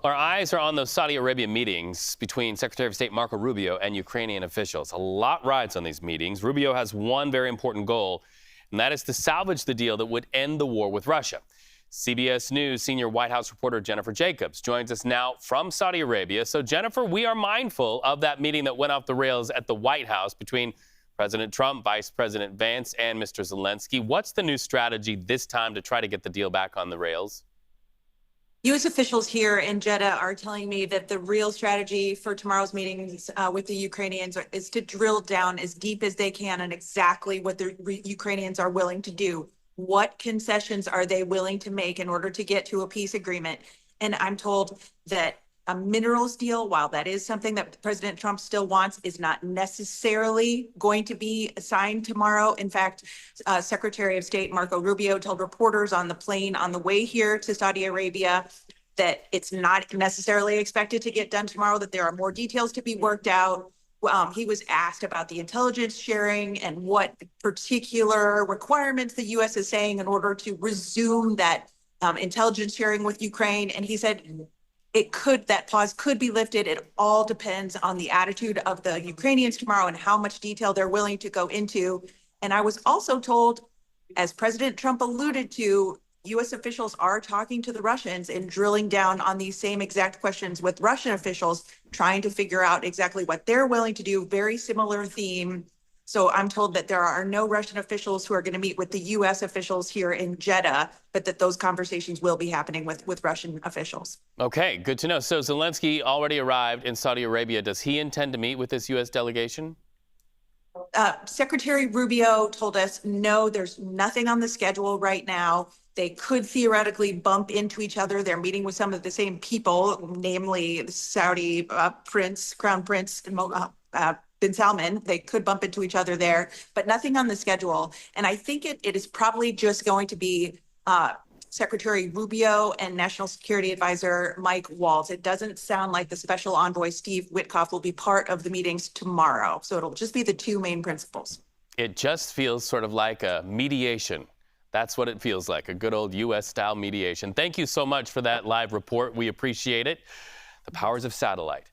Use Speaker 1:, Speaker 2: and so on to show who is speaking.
Speaker 1: Our eyes are on those Saudi Arabia meetings between Secretary of State Marco Rubio and Ukrainian officials. A lot rides on these meetings. Rubio has one very important goal, and that is to salvage the deal that would end the war with Russia. CBS News senior White House reporter Jennifer Jacobs joins us now from Saudi Arabia. So, Jennifer, we are mindful of that meeting that went off the rails at the White House between President Trump, Vice President Vance, and Mr. Zelensky. What's the new strategy this time to try to get the deal back on the rails?
Speaker 2: U.S. officials here in Jeddah are telling me that the real strategy for tomorrow's meetings with the Ukrainians is to drill down as deep as they can on exactly what the Ukrainians are willing to do. What concessions are they willing to make in order to get to a peace agreement? And I'm told that a minerals deal, while that is something that President Trump still wants, is not necessarily going to be signed tomorrow. In fact, Secretary of State Marco Rubio told reporters on the plane on the way here to Saudi Arabia that it's not necessarily expected to get done tomorrow, that there are more details to be worked out. He was asked about the intelligence sharing and what particular requirements the U.S. is saying in order to resume that intelligence sharing with Ukraine. And he said that pause could be lifted. It all depends on the attitude of the Ukrainians tomorrow and how much detail they're willing to go into. And I was also told, as President Trump alluded to, U.S. officials are talking to the Russians and drilling down on these same exact questions with Russian officials, trying to figure out exactly what they're willing to do. Very similar theme. So I'm told that there are no Russian officials who are going to meet with the U.S. officials here in Jeddah, but that those conversations will be happening with Russian officials.
Speaker 1: Okay, good to know. So Zelensky already arrived in Saudi Arabia. Does he intend to meet with this U.S. delegation?
Speaker 2: Secretary Rubio told us, no, there's nothing on the schedule right now. They could theoretically bump into each other. They're meeting with some of the same people, namely the Saudi Crown Prince bin Salman. They could bump into each other there, but nothing on the schedule. And I think it is probably just going to be Secretary Rubio and National Security Advisor Mike Waltz. It doesn't sound like the Special Envoy Steve Witkoff will be part of the meetings tomorrow. So it'll just be the two main principals.
Speaker 1: It just feels sort of like a mediation. That's what it feels like, a good old U.S.-style mediation. Thank you so much for that live report. We appreciate it. The powers of satellite.